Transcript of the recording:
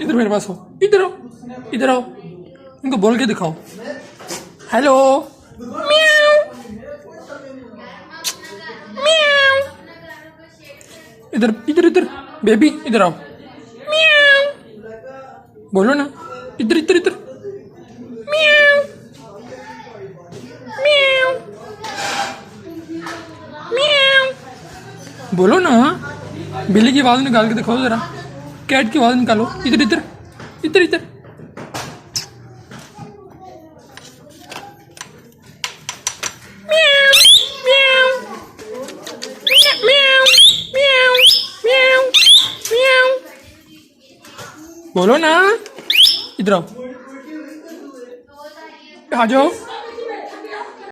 इधर मेरे पास हो, इधर आओ, इधर आओ, इनको बोल के दिखाओ, हेलो म्याऊ म्याऊ। इधर इधर इधर बेबी, इधर आओ, म्याऊ बोलो ना, इधर इधर इधर, म्याऊ म्याऊ म्याऊ बोलो ना। बिल्ली की आवाज निकाल के दिखाओ जरा, कैट की आवाज निकालो, इधर इधर इधर इधर। म्याऊ म्याऊ म्याऊ म्याऊ म्याऊ म्याऊ बोलो ना, इधर आओ, आ जाओ।